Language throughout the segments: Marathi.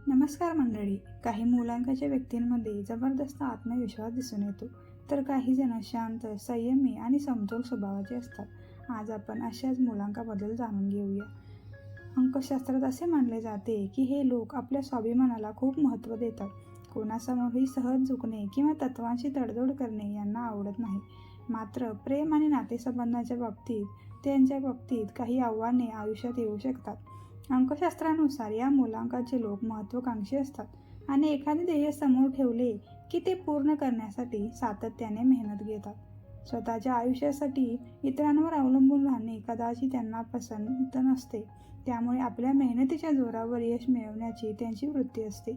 नमस्कार मंडळी. काही मूलांकाच्या व्यक्तींमध्ये जबरदस्त आत्मविश्वास दिसून येतो, तर काही जण शांत, संयमी आणि समतोल स्वभावाचे असतात. आज आपण अशाच मूलांकाबद्दल जाणून घेऊया. अंकशास्त्रात असे मानले जाते की हे लोक आपल्या स्वाभिमानाला खूप महत्त्व देतात. कोणासमोरही सहज झुकणे किंवा तत्वांशी तडजोड करणे यांना आवडत नाही. मात्र प्रेम आणि नातेसंबंधांच्या बाबतीत त्यांच्या बाबतीत काही आव्हाने आयुष्यात येऊ शकतात. अंकशास्त्रानुसार या मूलांकाचे लोक महत्त्वाकांक्षी असतात आणि एखादे ध्येय समोर ठेवले की ते पूर्ण करण्यासाठी सातत्याने मेहनत घेतात. स्वतःच्या आयुष्यासाठी इतरांवर अवलंबून राहणे कदाचित त्यांना पसंत नसते. त्यामुळे आपल्या मेहनतीच्या जोरावर यश मिळवण्याची त्यांची वृत्ती असते.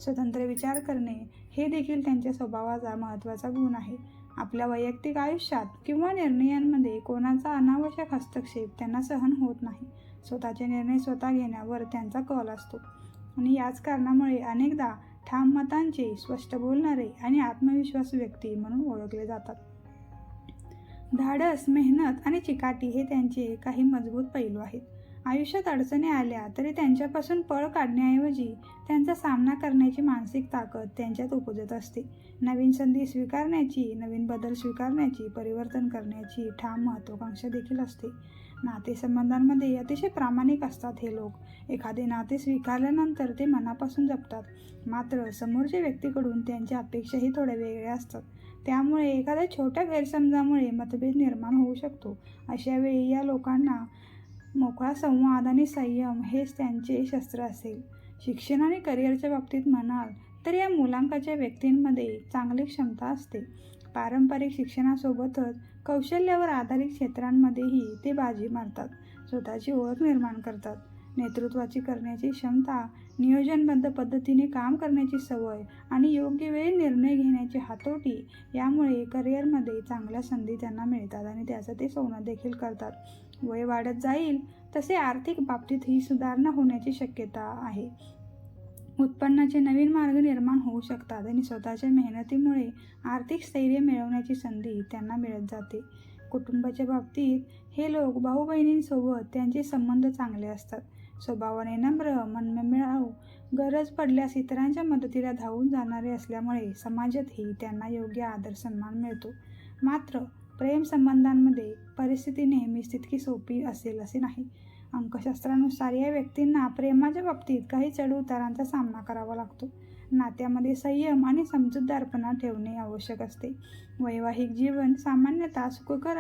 स्वतंत्र विचार करणे हे देखील त्यांच्या स्वभावाचा महत्त्वाचा गुण आहे. आपल्या वैयक्तिक आयुष्यात किंवा निर्णयांमध्ये कोणाचा अनावश्यक हस्तक्षेप त्यांना सहन होत नाही. स्वतःचे निर्णय स्वतः घेण्यावर त्यांचा कल असतो आणि याच कारणामुळे अनेकदा ठाम मतांचे, स्पष्ट बोलणारे आणि आत्मविश्वासू व्यक्ती म्हणून ओळखले जातात. धाडस, मेहनत आणि चिकाटी हे त्यांचे काही मजबूत पैलू आहेत. आयुष्यात अडचणी आल्या तरी त्यांच्यापासून पळ काढण्याऐवजी त्यांचा सामना करण्याची मानसिक ताकद त्यांच्यात उपजत असते. नवीन संधी स्वीकारण्याची, नवीन बदल स्वीकारण्याची, परिवर्तन करण्याची ठाम महत्त्वाकांक्षा देखील असते. नातेसंबंधांमध्ये अतिशय प्रामाणिक असतात हे लोक. एखादे नाते स्वीकारल्यानंतर ते मनापासून जपतात. मात्र समोरच्या व्यक्तीकडून त्यांच्या अपेक्षाही थोड्या वेगळ्या असतात. त्यामुळे एखाद्या छोट्या गैरसमजामुळे मतभेद निर्माण होऊ शकतो. अशा वेळी या लोकांना मोकळा संवाद आणि संयम हेच त्यांचे शस्त्र असेल. शिक्षण आणि करिअरच्या बाबतीत म्हणाल तर या मूलांकाच्या व्यक्तींमध्ये चांगली क्षमता असते. पारंपरिक शिक्षणासोबतच कौशल्यावर आधारित क्षेत्रांमध्येही ते बाजी मारतात. स्वतःची ओळख निर्माण करतात. नेतृत्वाची करण्याची क्षमता, नियोजनबद्ध पद्धतीने काम करण्याची सवय आणि योग्य वेळी निर्णय घेण्याची हातोटी यामुळे करिअरमध्ये चांगल्या संधी त्यांना मिळतात आणि त्याचं ते सोनं देखील करतात. वय वाढत जाईल तसे आर्थिक बाबतीतही सुधारणा होण्याची शक्यता आहे. उत्पन्नाचे नवीन मार्ग निर्माण होऊ शकतात आणि स्वतःच्या मेहनतीमुळे आर्थिक स्थैर्य मिळवण्याची संधी त्यांना मिळत जाते. कुटुंबाच्या बाबतीत हे लोक भाऊ-बहिणींसोबत त्यांचे संबंध चांगले असतात. स्वभावाने नम्र, मनमिळाऊ, गरज पडल्यास इतरांच्या मदतीला धावून जाणारे असल्यामुळे समाजातही त्यांना योग्य आदर सन्मान मिळतो. मात्र प्रेम संबंधांमध्ये परिस्थिती नेहमीच तितकी सोपी असेल असे नाही. अंकशास्त्रानुसार या व्यक्तींना प्रेमाच्या बाबतीत काही चढउतारांचा सामना करावा लागतो. नात्यामध्ये संयम आणि समजूतदारपणा ठेवणे आवश्यक असते. वैवाहिक जीवन सामान्यतः सुखकर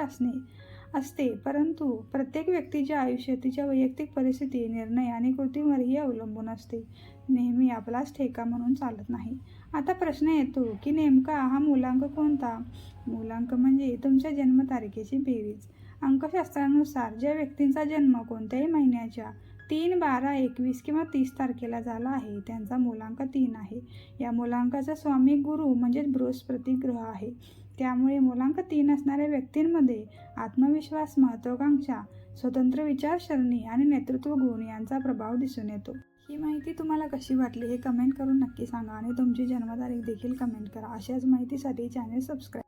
असते, परंतु प्रत्येक व्यक्तीच्या आयुष्यात तिच्या वैयक्तिक परिस्थिती, निर्णय आणि कृतींवरही अवलंबून असते. नेहमी आपलाच ठेका म्हणून चालत नाही. आता प्रश्न येतो की नेमका हा मूलांक कोणता? मूलांक म्हणजे तुमच्या जन्मतारखेची बेरीज. अंकशास्त्रानुसार ज्या व्यक्तींचा जन्म कोणत्याही महिन्याच्या 3, 12, 21 किंवा 30 तारखेला झाला आहे त्यांचा मूलांक 3 आहे. या मूलांकाचा स्वामी गुरु म्हणजेच बृहस्पती ग्रह आहे. त्यामुळे मूलांक 3 असणाऱ्या व्यक्तींमध्ये आत्मविश्वास, महत्त्वाकांक्षा, स्वतंत्र विचारसरणी आणि नेतृत्व गुण यांचा प्रभाव दिसून येतो. ही माहिती तुम्हाला कशी वाटली हे कमेंट करून नक्की सांगा आणि तुमची जन्मतारीख देखील कमेंट करा. अशाच माहितीसाठी चॅनल सबस्क्राईब